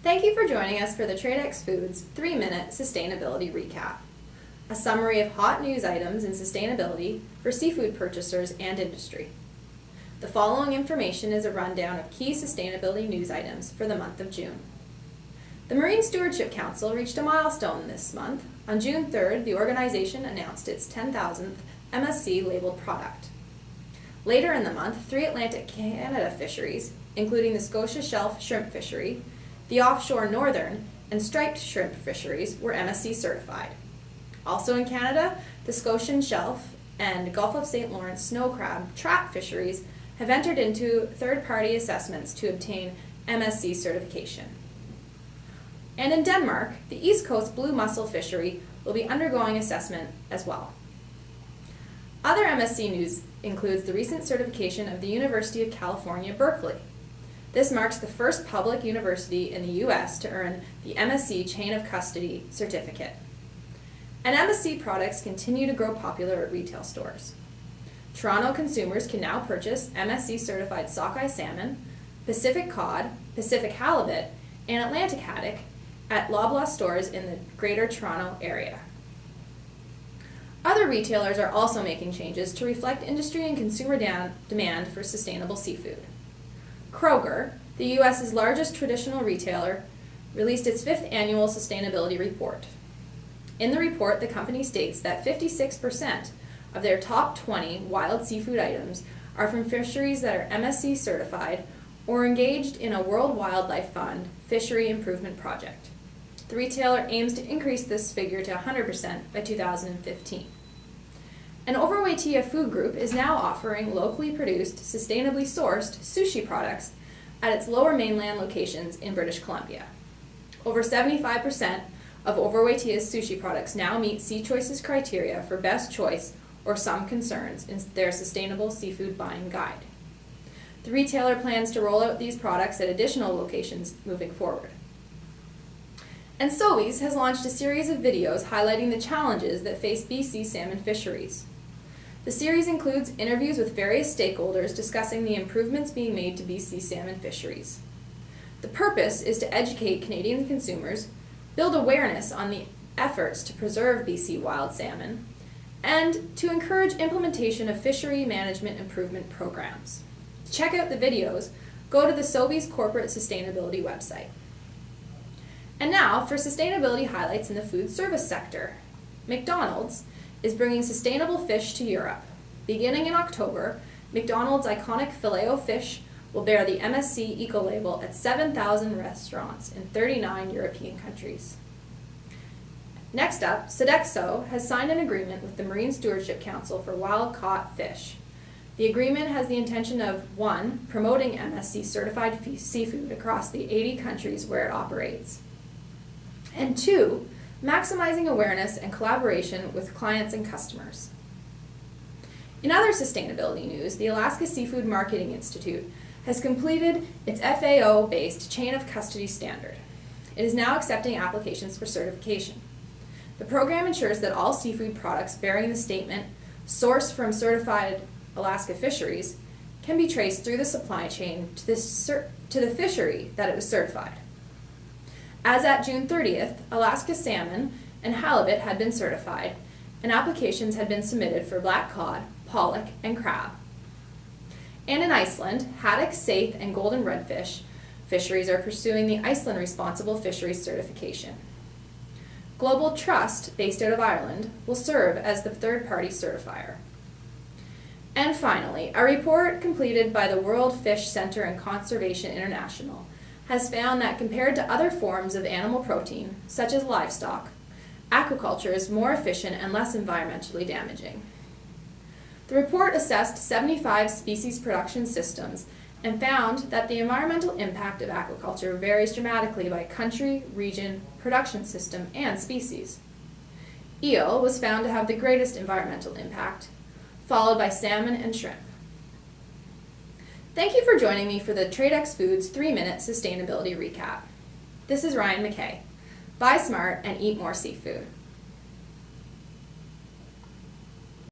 Thank you for joining us for the Tradex Foods 3-Minute Sustainability Recap, a summary of hot news items in sustainability for seafood purchasers and industry. The following information is a rundown of key sustainability news items for the month of June. The Marine Stewardship Council reached a milestone this month. On June 3rd, the organization announced its 10,000th MSC labeled product. Later in the month, 3 Atlantic Canada fisheries, including the Scotia Shelf Shrimp Fishery, the offshore northern and striped shrimp fisheries, were MSC certified. Also in Canada, the Scotian Shelf and Gulf of St. Lawrence snow crab trap fisheries have entered into third-party assessments to obtain MSC certification. And in Denmark, the East Coast blue mussel fishery will be undergoing assessment as well. Other MSC news includes the recent certification of the University of California, Berkeley. This marks the first public university in the U.S. to earn the MSC Chain of Custody certificate. And MSC products continue to grow popular at retail stores. Toronto consumers can now purchase MSC certified sockeye salmon, Pacific cod, Pacific halibut, and Atlantic haddock at Loblaw stores in the Greater Toronto area. Other retailers are also making changes to reflect industry and consumer demand for sustainable seafood. Kroger, the U.S.'s largest traditional retailer, released its 5th annual sustainability report. In the report, the company states that 56% of their top 20 wild seafood items are from fisheries that are MSC certified or engaged in a World Wildlife Fund fishery improvement project. The retailer aims to increase this figure to 100% by 2015. An Overwaitea food group is now offering locally produced, sustainably sourced sushi products at its lower mainland locations in British Columbia. Over 75% of Overwaitea's sushi products now meet Sea Choice's criteria for best choice or some concerns in their sustainable seafood buying guide. The retailer plans to roll out these products at additional locations moving forward. And Sobeys has launched a series of videos highlighting the challenges that face BC salmon fisheries. The series includes interviews with various stakeholders discussing the improvements being made to BC salmon fisheries. The purpose is to educate Canadian consumers, build awareness on the efforts to preserve BC wild salmon, and to encourage implementation of fishery management improvement programs. To check out the videos, go to the Sobeys Corporate Sustainability website. And now for sustainability highlights in the food service sector. McDonald's is bringing sustainable fish to Europe. Beginning in October, McDonald's iconic Filet-O-Fish will bear the MSC Eco-label at 7,000 restaurants in 39 European countries. Next up, Sodexo has signed an agreement with the Marine Stewardship Council for wild-caught fish. The agreement has the intention of 1. Promoting MSC certified seafood across the 80 countries where it operates, and 2. Maximizing awareness and collaboration with clients and customers. In other sustainability news, the Alaska Seafood Marketing Institute has completed its FAO-based Chain of Custody standard. It is now accepting applications for certification. The program ensures that all seafood products bearing the statement "sourced from certified Alaska fisheries" can be traced through the supply chain to the fishery that it was certified. As at June 30th, Alaska salmon and halibut had been certified, and applications had been submitted for black cod, pollock, and crab. And in Iceland, haddock, saithe, and golden redfish fisheries are pursuing the Iceland Responsible Fisheries certification. Global Trust, based out of Ireland, will serve as the third-party certifier. And finally, a report completed by the World Fish Center and Conservation International has found that compared to other forms of animal protein, such as livestock, aquaculture is more efficient and less environmentally damaging. The report assessed 75 species production systems and found that the environmental impact of aquaculture varies dramatically by country, region, production system, and species. Eel was found to have the greatest environmental impact, followed by salmon and shrimp. Thank you for joining me for the Tradex Foods 3-Minute Sustainability Recap. This is Ryan McKay. Buy smart and eat more seafood.